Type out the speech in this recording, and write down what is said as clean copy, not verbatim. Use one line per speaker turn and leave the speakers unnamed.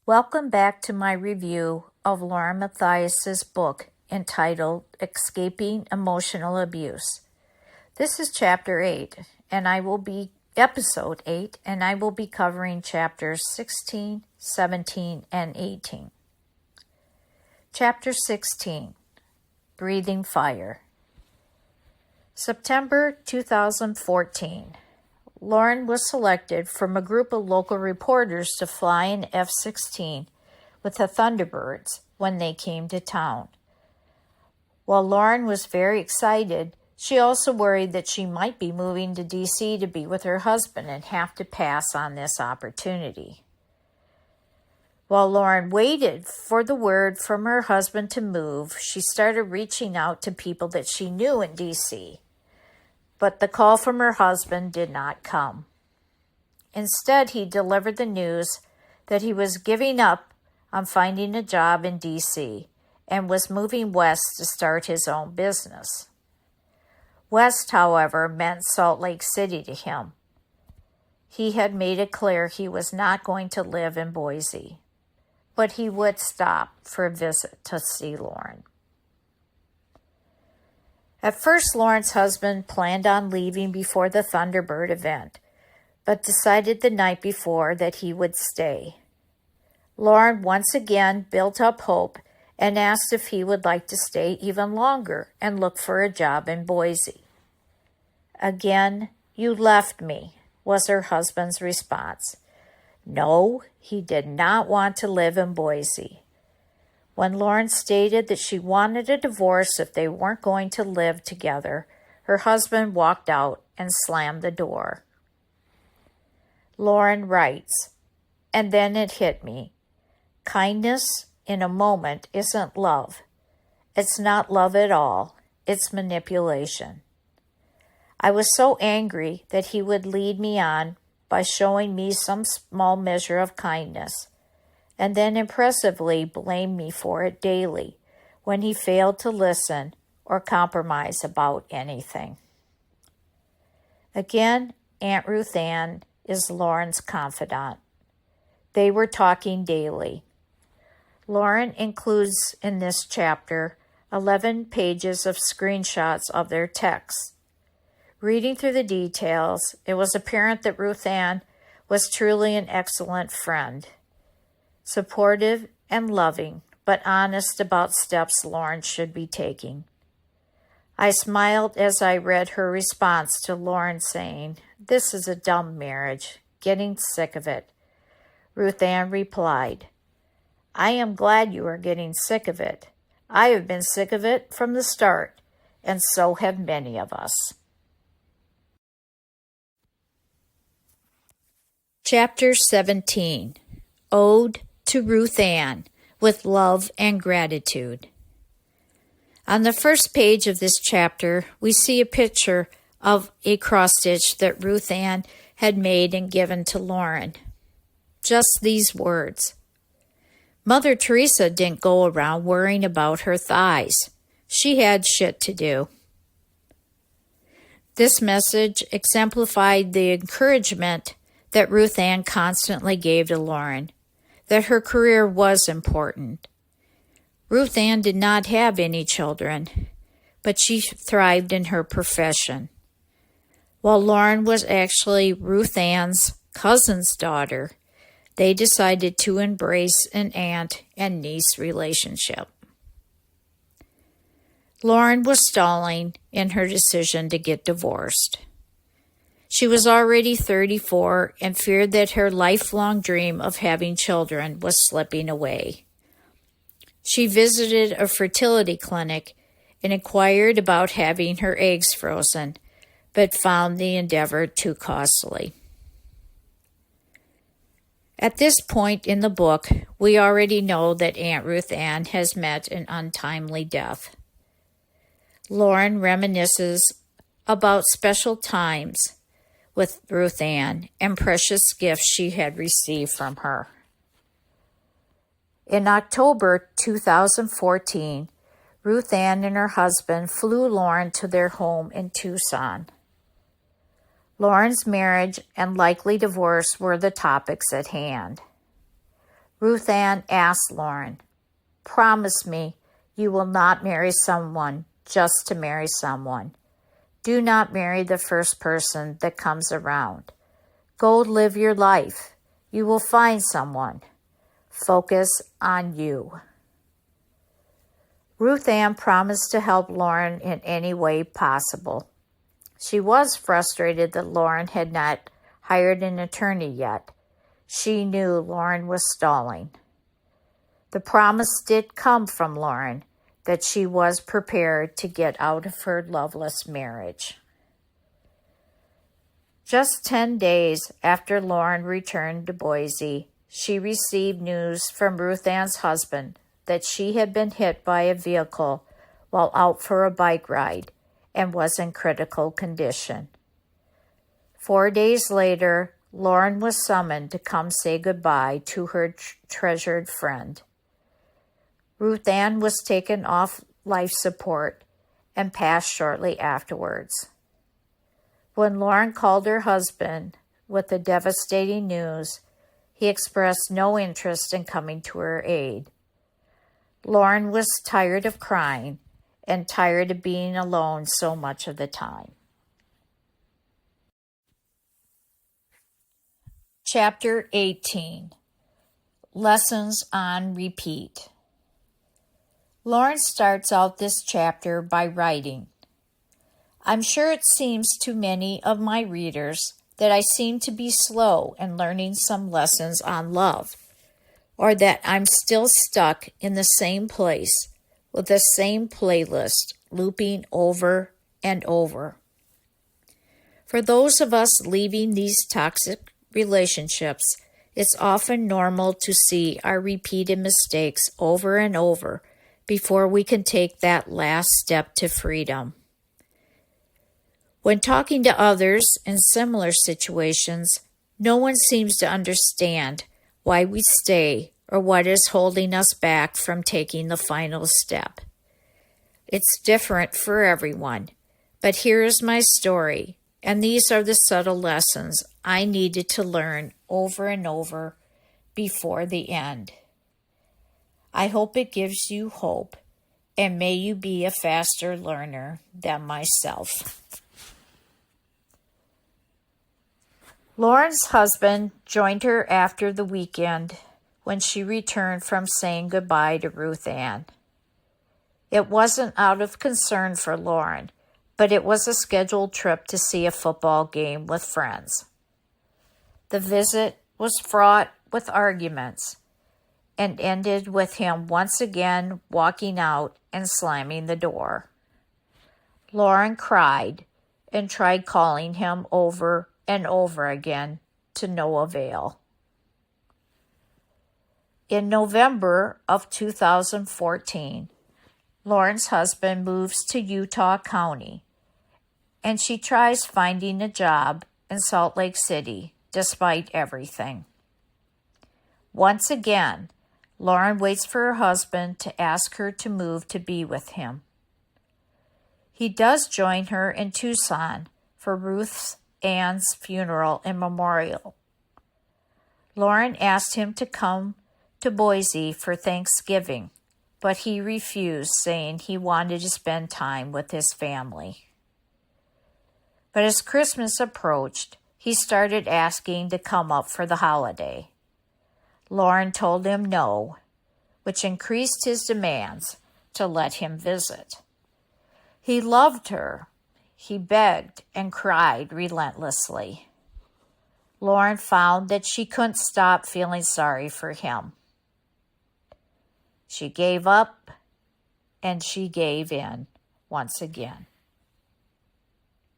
Welcome back to my review of Lauren Matthias' book entitled Escaping Emotional Abuse. This is Chapter 8, and I will be Episode 8, and I will be covering Chapters 16, 17, and 18. Chapter 16, Breathing Fire. September 2014. Lauren was selected from a group of local reporters to fly an F-16 with the Thunderbirds when they came to town. While Lauren was very excited, she also worried that she might be moving to D.C. to be with her husband and have to pass on this opportunity. While Lauren waited for the word from her husband to move, she started reaching out to people that she knew in D.C., but the call from her husband did not come. Instead, he delivered the news that he was giving up on finding a job in D.C. and was moving west to start his own business. West, however, meant Salt Lake City to him. He had made it clear he was not going to live in Boise, but he would stop for a visit to see Lauren. At first, Lauren's husband planned on leaving before the Thunderbird event, but decided the night before that he would stay. Lauren once again built up hope and asked if he would like to stay even longer and look for a job in Boise. Again, "You left me," was her husband's response. No, he did not want to live in Boise. When Lauren stated that she wanted a divorce if they weren't going to live together, her husband walked out and slammed the door. Lauren writes, "And then it hit me. Kindness in a moment isn't love. It's not love at all. It's manipulation. I was so angry that he would lead me on by showing me some small measure of kindness, and then impressively blamed me for it daily when he failed to listen or compromise about anything." Again, Aunt Ruth Ann is Lauren's confidant. They were talking daily. Lauren includes in this chapter 11 pages of screenshots of their texts. Reading through the details, it was apparent that Ruth Ann was truly an excellent friend. Supportive and loving, but honest about steps Lauren should be taking. I smiled as I read her response to Lauren saying, "This is a dumb marriage, getting sick of it." Ruth Ann replied, "I am glad you are getting sick of it. I have been sick of it from the start, and so have many of us." Chapter 17, Ode to Ruth Ann, with love and gratitude. On the first page of this chapter, we see a picture of a cross-stitch that Ruth Ann had made and given to Lauren. Just these words: "Mother Teresa didn't go around worrying about her thighs. She had shit to do." This message exemplified the encouragement that Ruth Ann constantly gave to Lauren, that her career was important. Ruth Ann did not have any children, but she thrived in her profession. While Lauren was actually Ruth Ann's cousin's daughter, they decided to embrace an aunt and niece relationship. Lauren was stalling in her decision to get divorced. She was already 34 and feared that her lifelong dream of having children was slipping away. She visited a fertility clinic and inquired about having her eggs frozen, but found the endeavor too costly. At this point in the book, we already know that Aunt Ruth Ann has met an untimely death. Lauren reminisces about special times with Ruth Ann and precious gifts she had received from her. In October 2014, Ruth Ann and her husband flew Lauren to their home in Tucson. Lauren's marriage and likely divorce were the topics at hand. Ruth Ann asked Lauren, "Promise me you will not marry someone just to marry someone. Do not marry the first person that comes around. Go live your life. You will find someone. Focus on you." Ruth Ann promised to help Lauren in any way possible. She was frustrated that Lauren had not hired an attorney yet. She knew Lauren was stalling. The promise did come from Lauren that she was prepared to get out of her loveless marriage. Just 10 days after Lauren returned to Boise, she received news from Ruth Ann's husband that she had been hit by a vehicle while out for a bike ride and was in critical condition. 4 days later, Lauren was summoned to come say goodbye to her treasured friend. Ruth Ann was taken off life support and passed shortly afterwards. When Lauren called her husband with the devastating news, he expressed no interest in coming to her aid. Lauren was tired of crying and tired of being alone so much of the time. Chapter 18. Lessons on Repeat. Lauren starts out this chapter by writing, "I'm sure it seems to many of my readers that I seem to be slow in learning some lessons on love, or that I'm still stuck in the same place with the same playlist looping over and over. For those of us leaving these toxic relationships, it's often normal to see our repeated mistakes over and over before we can take that last step to freedom. When talking to others in similar situations, no one seems to understand why we stay or what is holding us back from taking the final step. It's different for everyone, but here is my story, and these are the subtle lessons I needed to learn over and over before the end. I hope it gives you hope, and may you be a faster learner than myself." Lauren's husband joined her after the weekend when she returned from saying goodbye to Ruth Ann. It wasn't out of concern for Lauren, but it was a scheduled trip to see a football game with friends. The visit was fraught with arguments and ended with him once again walking out and slamming the door. Lauren cried and tried calling him over and over again to no avail. In November of 2014, Lauren's husband moves to Utah County, and she tries finding a job in Salt Lake City despite everything. Once again, Lauren waits for her husband to ask her to move to be with him. He does join her in Tucson for Ruth Ann's funeral and memorial. Lauren asked him to come to Boise for Thanksgiving, but he refused, saying he wanted to spend time with his family. But as Christmas approached, he started asking to come up for the holiday. Lauren told him no, which increased his demands to let him visit. He loved her. He begged and cried relentlessly. Lauren found that she couldn't stop feeling sorry for him. She gave up and she gave in once again.